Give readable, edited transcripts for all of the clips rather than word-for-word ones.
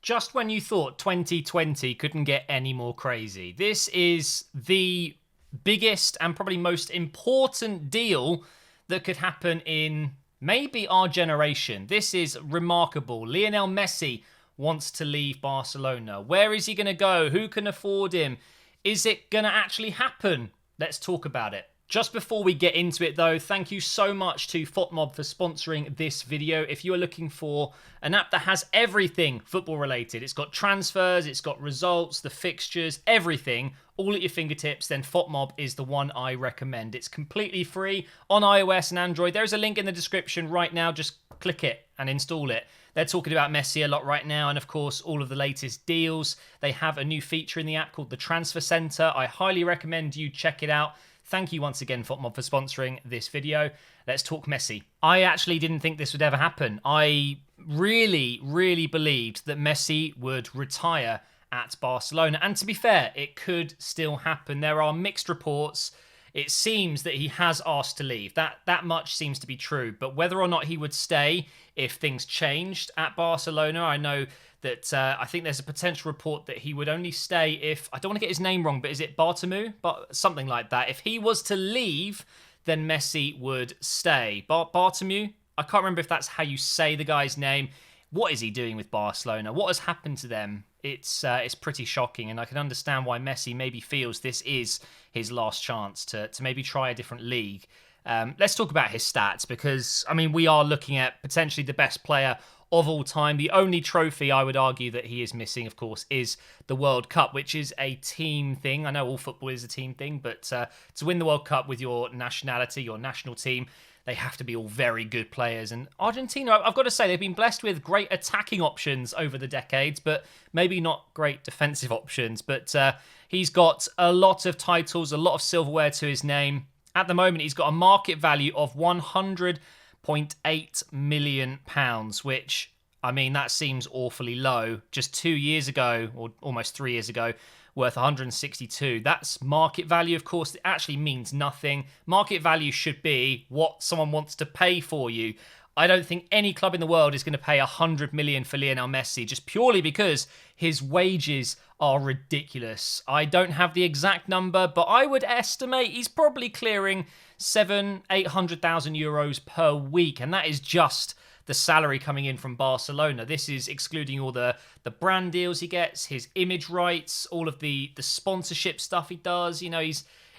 Just when you thought 2020 couldn't get any more crazy, this is the biggest and probably most important deal that could happen in maybe our generation. This is remarkable. Lionel Messi wants to leave Barcelona. Where is he going to go? Who can afford him? Is it going to actually happen? Let's talk about it. Just before we get into it though, thank you so much to FOTMob for sponsoring this video. If you are looking for an app that has everything football related, it's got transfers, it's got results, the fixtures, everything, all at your fingertips, then FOTMob is the one I recommend. It's completely free on iOS and Android. There's a link in the description right now. Just click it and install it. They're talking about Messi a lot right now, and of course, all of the latest deals. They have a new feature in the app called the Transfer Center. I highly recommend you check it out. Thank you once again, FOTMob, for sponsoring this video. Let's talk Messi. I actually didn't think this would ever happen. I really believed that Messi would retire at Barcelona. And to be fair, it could still happen. There are mixed reports. It seems that he has asked to leave. That much seems to be true. But whether or not he would stay if things changed at Barcelona, I know that I think there's a potential report that he would only stay if, I don't want to get his name wrong, but is it Bartomeu? But something like that. If he was to leave, then Messi would stay. Bartomeu? I can't remember if that's how you say the guy's name. What is he doing with Barcelona? What has happened to them? It's pretty shocking, and I can understand why Messi maybe feels this is his last chance to maybe try a different league. Let's talk about his stats, because, I mean, we are looking at potentially the best player of all time. The only trophy I would argue that he is missing, of course, is the World Cup, which is a team thing. I know all football is a team thing, but to win the World Cup with your nationality, your national team, they have to be all very good players. And Argentina, I've got to say, they've been blessed with great attacking options over the decades, but maybe not great defensive options. But he's got a lot of titles, a lot of silverware to his name. At the moment, he's got a market value of £100.8 million, which, I mean, that seems awfully low. Just 2 years ago, or almost 3 years ago, worth 162. That's market value. Of course, it actually means nothing. Market value should be what someone wants to pay for you. I don't think any club in the world is going to pay 100 million for Lionel Messi, just purely because his wages are ridiculous. I don't have the exact number, but I would estimate he's probably clearing 800,000 euros per week, and that is just the salary coming in from Barcelona. This is excluding all the brand deals he gets, his image rights, all of the sponsorship stuff he does. You know,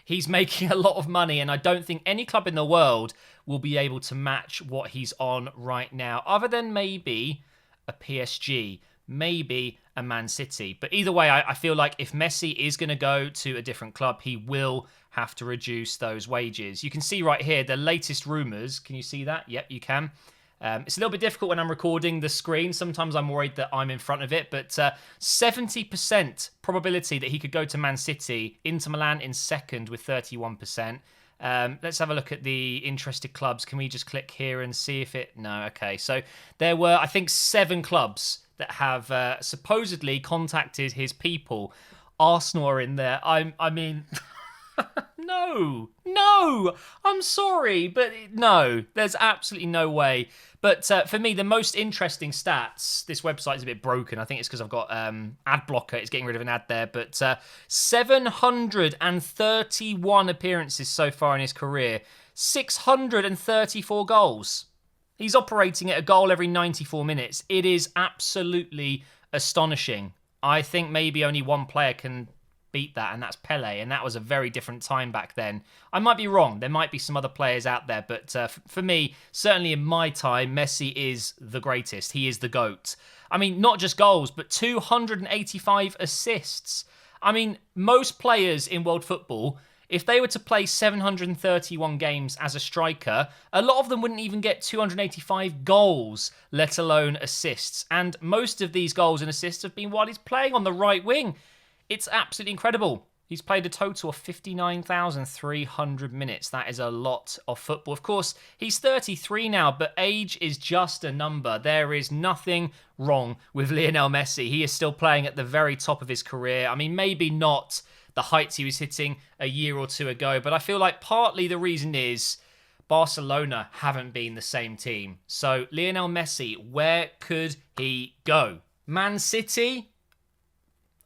he's making a lot of money, and I don't think any club in the world will be able to match what he's on right now, other than maybe a PSG, maybe a Man City. But either way, I feel like if Messi is going to go to a different club, he will have to reduce those wages. You can see right here the latest rumours. Can you see that? Yep, you can. It's a little bit difficult when I'm recording the screen. Sometimes I'm worried that I'm in front of it, but 70% probability that he could go to Man City, Inter Milan in second with 31%. Let's have a look at the interested clubs. Can we just click here and see if it... No, okay. So there were, I think, 7 clubs that have supposedly contacted his people. Arsenal are in there. I mean... No, I'm sorry, but no, there's absolutely no way. But for me, the most interesting stats, this website is a bit broken. I think it's because I've got ad blocker. It's getting rid of an ad there. But 731 appearances so far in his career, 634 goals. He's operating at a goal every 94 minutes. It is absolutely astonishing. I think maybe only one player can beat that, and that's Pele, and that was a very different time back then. I might be wrong. There might be some other players out there, but for me, certainly in my time, Messi is the greatest. He is the GOAT. I mean, not just goals, but 285 assists. I mean, most players in world football, if they were to play 731 games as a striker, a lot of them wouldn't even get 285 goals, let alone assists. And most of these goals and assists have been while he's playing on the right wing. It's absolutely incredible. He's played a total of 59,300 minutes. That is a lot of football. Of course, he's 33 now, but age is just a number. There is nothing wrong with Lionel Messi. He is still playing at the very top of his career. I mean, maybe not the heights he was hitting a year or two ago, but I feel like partly the reason is Barcelona haven't been the same team. So Lionel Messi, where could he go? Man City,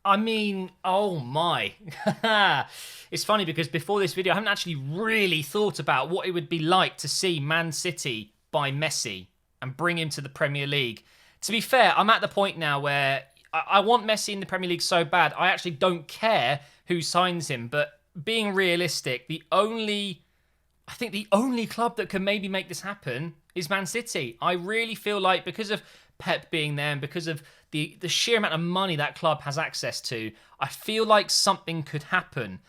I mean, oh my. It's funny because before this video, I haven't actually really thought about what it would be like to see Man City buy Messi and bring him to the Premier League. To be fair, I'm at the point now where I want Messi in the Premier League so bad, I actually don't care who signs him. But being realistic, I think the only club that can maybe make this happen is Man City. I really feel like because of Pep being there and because of the sheer amount of money that club has access to, I feel like something could happen.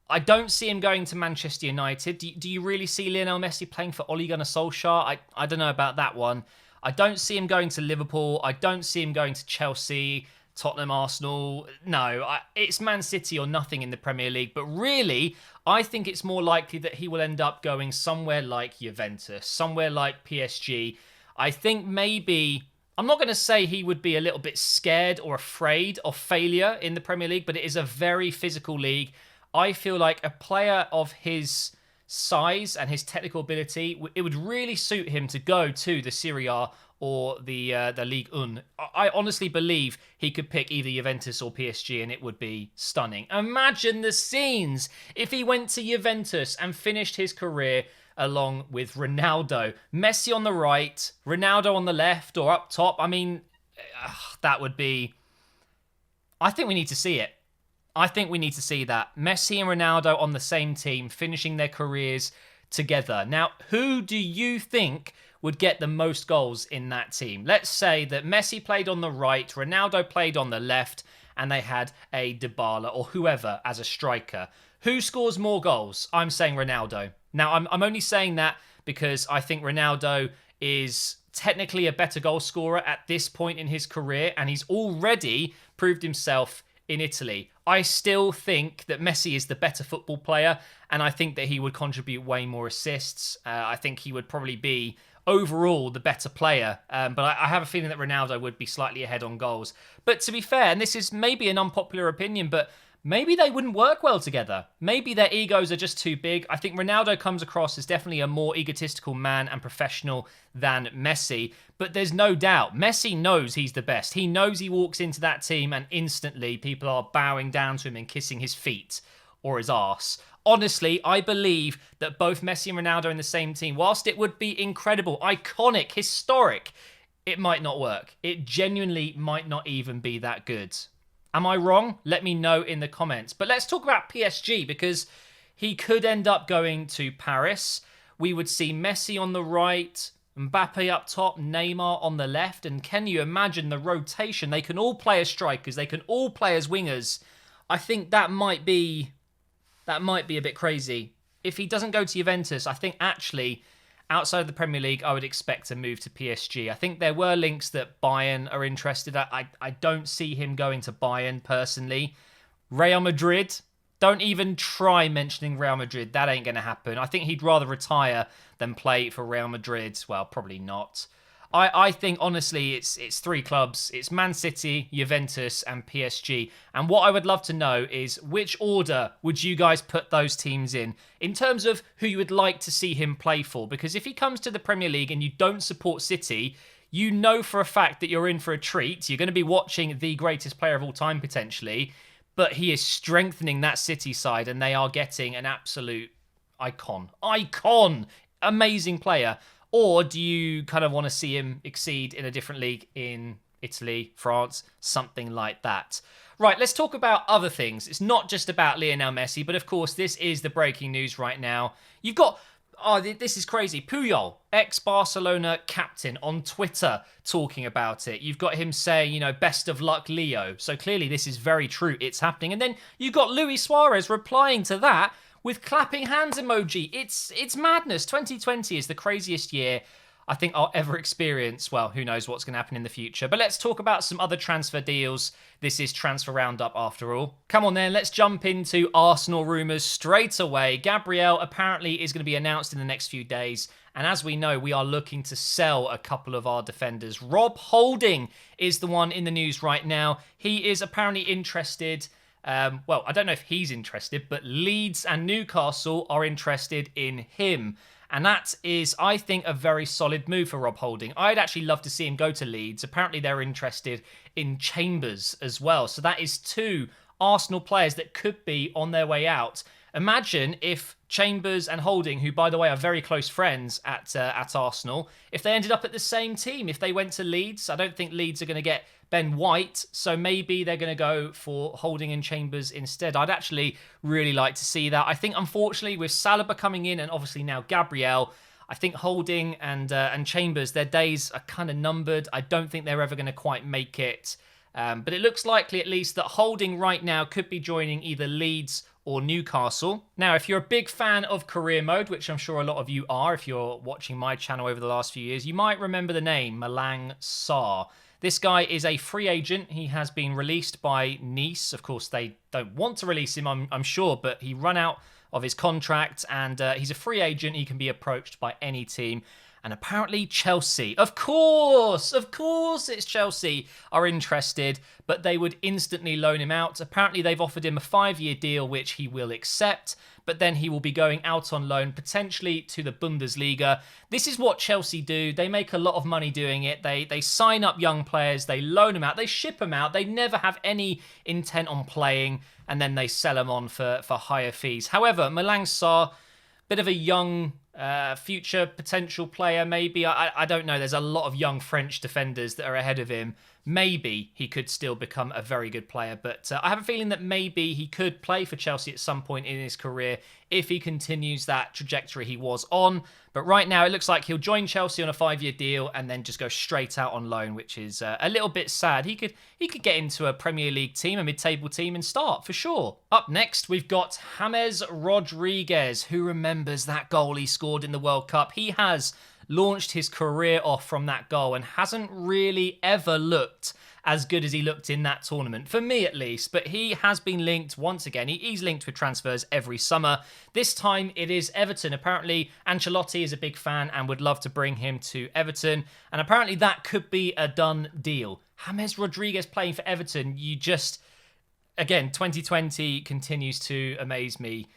I don't see him going to Manchester United. Do you really see Lionel Messi playing for Ole Gunnar Solskjaer? I don't know about that one. I don't see him going to Liverpool. I don't see him going to Chelsea, Tottenham, Arsenal. No, it's Man City or nothing in the Premier League. But really, I think it's more likely that he will end up going somewhere like Juventus, somewhere like PSG. I think maybe, I'm not going to say he would be a little bit scared or afraid of failure in the Premier League, but it is a very physical league. I feel like a player of his size and his technical ability, it would really suit him to go to the Serie A or the Ligue 1. I honestly believe he could pick either Juventus or PSG and it would be stunning. Imagine the scenes if he went to Juventus and finished his career along with Ronaldo. Messi on the right, Ronaldo on the left or up top. I mean, that would be... I think we need to see it. I think we need to see that. Messi and Ronaldo on the same team, finishing their careers together. Now, who do you think would get the most goals in that team? Let's say that Messi played on the right, Ronaldo played on the left, and they had a Dybala or whoever as a striker. Who scores more goals? I'm saying Ronaldo. Now, I'm only saying that because I think Ronaldo is technically a better goal scorer at this point in his career, and he's already proved himself in Italy. I still think that Messi is the better football player, and I think that he would contribute way more assists. I think he would probably be overall the better player, but I have a feeling that Ronaldo would be slightly ahead on goals. But to be fair, and this is maybe an unpopular opinion, but maybe they wouldn't work well together. Maybe their egos are just too big. I think Ronaldo comes across as definitely a more egotistical man and professional than Messi. But there's no doubt, Messi knows he's the best. He knows he walks into that team and instantly people are bowing down to him and kissing his feet or his arse. Honestly, I believe that both Messi and Ronaldo in the same team, whilst it would be incredible, iconic, historic, it might not work. It genuinely might not even be that good. Am I wrong? Let me know in the comments. But let's talk about PSG because he could end up going to Paris. We would see Messi on the right, Mbappe up top, Neymar on the left. And can you imagine the rotation? They can all play as strikers. They can all play as wingers. I think that might be a bit crazy. If he doesn't go to Juventus, I think actually outside of the Premier League, I would expect a move to PSG. I think there were links that Bayern are interested. I don't see him going to Bayern personally. Real Madrid, don't even try mentioning Real Madrid. That ain't going to happen. I think he'd rather retire than play for Real Madrid. Well, probably not. I think, honestly, it's three clubs. It's Man City, Juventus, and PSG. And what I would love to know is which order would you guys put those teams in terms of who you would like to see him play for? Because if he comes to the Premier League and you don't support City, you know for a fact that you're in for a treat. You're going to be watching the greatest player of all time, potentially. But he is strengthening that City side, and they are getting an absolute icon. Amazing player. Or do you kind of want to see him exceed in a different league in Italy, France, something like that? Right, let's talk about other things. It's not just about Lionel Messi, but of course, this is the breaking news right now. You've got, this is crazy, Puyol, ex-Barcelona captain, on Twitter talking about it. You've got him saying, best of luck, Leo. So clearly this is very true. It's happening. And then you've got Luis Suarez replying to that with clapping hands emoji. It's madness. 2020 is the craziest year I think I'll ever experience. Well, who knows what's going to happen in the future. But let's talk about some other transfer deals. This is Transfer Roundup after all. Come on then, let's jump into Arsenal rumours straight away. Gabriel apparently is going to be announced in the next few days. And as we know, we are looking to sell a couple of our defenders. Rob Holding is the one in the news right now. He is apparently interested. Well, I don't know if he's interested, but Leeds and Newcastle are interested in him. And that is, I think, a very solid move for Rob Holding. I'd actually love to see him go to Leeds. Apparently, they're interested in Chambers as well. So that is 2 Arsenal players that could be on their way out. Imagine if Chambers and Holding, who, by the way, are very close friends at Arsenal, if they ended up at the same team, if they went to Leeds. I don't think Leeds are going to get Ben White, so maybe they're going to go for Holding and Chambers instead. I'd actually really like to see that. I think, unfortunately, with Saliba coming in and obviously now Gabriel, I think Holding and Chambers, their days are kind of numbered. I don't think they're ever going to quite make it. But it looks likely, at least, that Holding right now could be joining either Leeds or Newcastle. Now, if you're a big fan of career mode, which I'm sure a lot of you are if you're watching my channel over the last few years, you might remember the name Malang Sarr. This guy is a free agent. He has been released by Nice. Of course, they don't want to release him, I'm sure, but he ran out of his contract and he's a free agent. He can be approached by any team. And apparently Chelsea, of course it's Chelsea, are interested, but they would instantly loan him out. Apparently they've offered him a 5-year deal, which he will accept, but then he will be going out on loan, potentially to the Bundesliga. This is what Chelsea do. They make a lot of money doing it. They sign up young players, they loan them out, they ship them out. They never have any intent on playing, and then they sell them on for higher fees. However, Malang Sarr, bit of a young future potential player, maybe. I don't know. There's a lot of young French defenders that are ahead of him. Maybe he could still become a very good player, but I have a feeling that maybe he could play for Chelsea at some point in his career if he continues that trajectory he was on. But right now, it looks like he'll join Chelsea on a 5-year deal and then just go straight out on loan, which is a little bit sad. He could get into a Premier League team, a mid-table team, and start for sure. Up next, we've got James Rodriguez. Who remembers that goal he scored in the World Cup? He has launched his career off from that goal and hasn't really ever looked as good as he looked in that tournament, for me at least. But he has been linked once again. He's linked with transfers every summer. This time it is Everton. Apparently Ancelotti is a big fan and would love to bring him to Everton. And apparently that could be a done deal. James Rodriguez playing for Everton, again, 2020 continues to amaze me.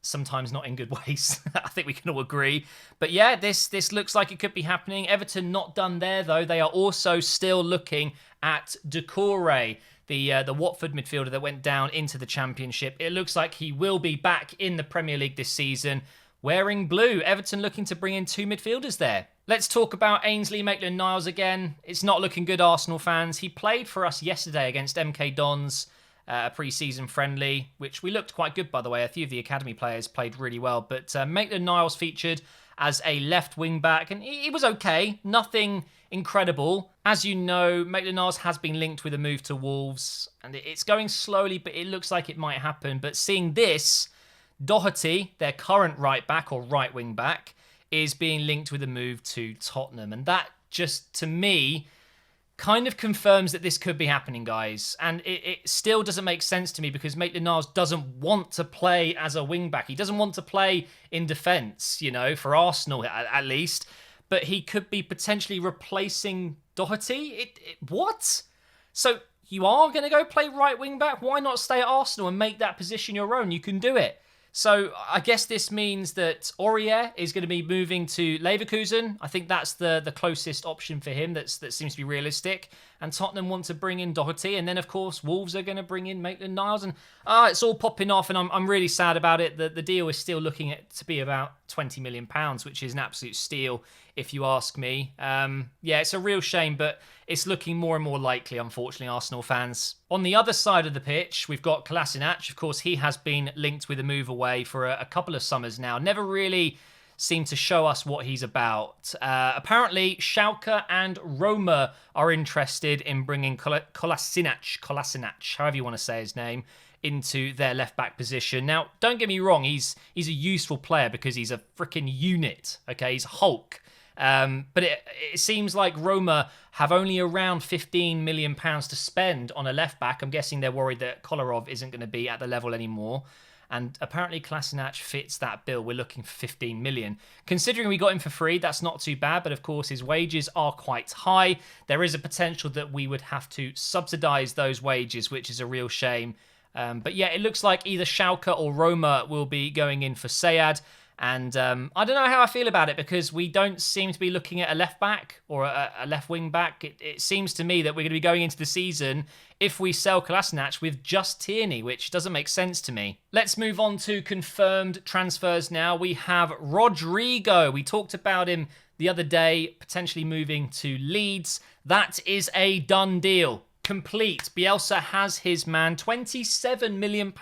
Sometimes not in good ways. I think we can all agree. But yeah, this looks like it could be happening. Everton not done there, though. They are also still looking at Doucouré, the Watford midfielder that went down into the Championship. It looks like he will be back in the Premier League this season, wearing blue. Everton looking to bring in 2 midfielders there. Let's talk about Ainsley Maitland-Niles again. It's not looking good, Arsenal fans. He played for us yesterday against MK Dons, a pre-season friendly, which we looked quite good, by the way. A few of the academy players played really well, but Maitland-Niles featured as a left wing back, and he was okay. Nothing incredible. As you know, Maitland-Niles has been linked with a move to Wolves, and it's going slowly, but it looks like it might happen. But seeing this, Doherty, their current right back or right wing back, is being linked with a move to Tottenham, and that just, to me, kind of confirms that this could be happening, guys. And it still doesn't make sense to me because Maitland-Niles doesn't want to play as a wing-back. He doesn't want to play in defence, for Arsenal at least. But he could be potentially replacing Doherty. What? So you are going to go play right wing-back? Why not stay at Arsenal and make that position your own? You can do it. So I guess this means that Aurier is going to be moving to Leverkusen. I think that's the closest option for him that seems to be realistic. And Tottenham want to bring in Doherty. And then, of course, Wolves are going to bring in Maitland-Niles. And it's all popping off, and I'm really sad about it. The deal is still looking to be about £20 million, which is an absolute steal, if you ask me. Yeah, it's a real shame, but it's looking more and more likely, unfortunately, Arsenal fans. On the other side of the pitch, we've got Kolasinac. Of course, he has been linked with a move away for a couple of summers now. Never really seemed to show us what he's about. Apparently, Schalke and Roma are interested in bringing Kolasinac, however you want to say his name, into their left-back position. Now, don't get me wrong, he's a useful player because he's a freaking unit, okay? He's Hulk. But it seems like Roma have only around £15 million to spend on a left-back. I'm guessing they're worried that Kolarov isn't going to be at the level anymore. And apparently Kolasinac fits that bill. We're looking for 15 million. Considering we got him for free, that's not too bad. But of course, his wages are quite high. There is a potential that we would have to subsidise those wages, which is a real shame. But yeah, it looks like either Schalke or Roma will be going in for Sayad. And I don't know how I feel about it because we don't seem to be looking at a left back or a left wing back. It seems to me that we're going to be going into the season, if we sell Kolasinac, with just Tierney, which doesn't make sense to me. Let's move on to confirmed transfers now. We have Rodrigo. We talked about him the other day, potentially moving to Leeds. That is a done deal. Complete. Bielsa has his man. £27 million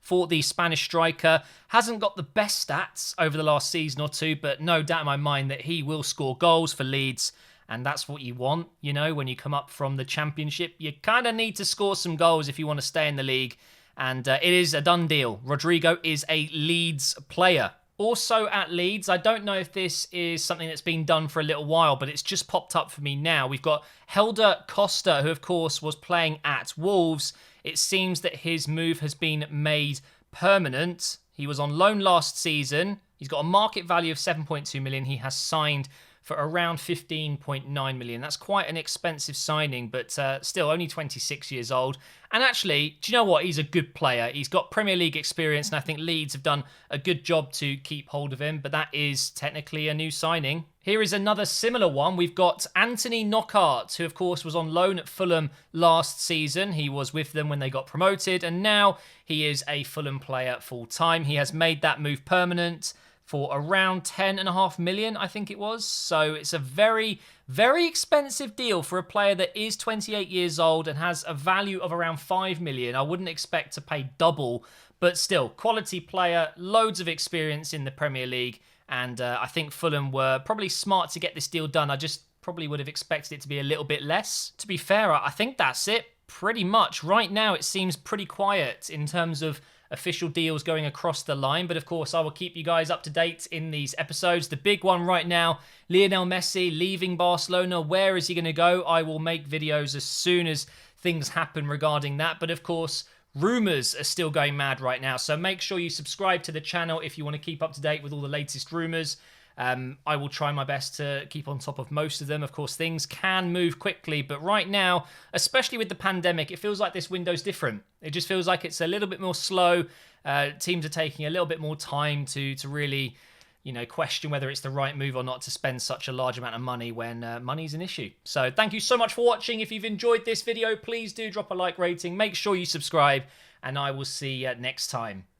for the Spanish striker. Hasn't got the best stats over the last season or two, but no doubt in my mind that he will score goals for Leeds. And that's what you want, you know, when you come up from the Championship. You kind of need to score some goals if you want to stay in the league. And it is a done deal. Rodrigo is a Leeds player. Also at Leeds, I don't know if this is something that's been done for a little while, but it's just popped up for me now. We've got Helder Costa, who of course was playing at Wolves. It seems that his move has been made permanent. He was on loan last season. He's got a market value of 7.2 million. He has signed for around 15.9 million. That's quite an expensive signing, but still only 26 years old. And actually, do you know what? He's a good player. He's got Premier League experience, and I think Leeds have done a good job to keep hold of him, but that is technically a new signing. Here is another similar one. We've got Anthony Knockaert, who of course was on loan at Fulham last season. He was with them when they got promoted, and now he is a Fulham player full-time. He has made that move permanent for around 10.5 million, I think it was. So it's a very, very expensive deal for a player that is 28 years old and has a value of around 5 million. I wouldn't expect to pay double, but still, quality player, loads of experience in the Premier League. And I think Fulham were probably smart to get this deal done. I just probably would have expected it to be a little bit less. To be fair, I think that's it pretty much. Right now, it seems pretty quiet in terms of official deals going across the line, but of course I will keep you guys up to date in these episodes. The big one right now, Lionel Messi leaving Barcelona. Where is he going to go? I will make videos as soon as things happen regarding that, but of course rumours are still going mad right now, so make sure you subscribe to the channel if you want to keep up to date with all the latest rumours. I will try my best to keep on top of most of them. Of course, things can move quickly, but right now, especially with the pandemic, it feels like this window's different. It just feels like it's a little bit more slow. Teams are taking a little bit more time to really, you know, question whether it's the right move or not to spend such a large amount of money when money's an issue. So thank you so much for watching. If you've enjoyed this video, please do drop a like rating. Make sure you subscribe, and I will see you next time.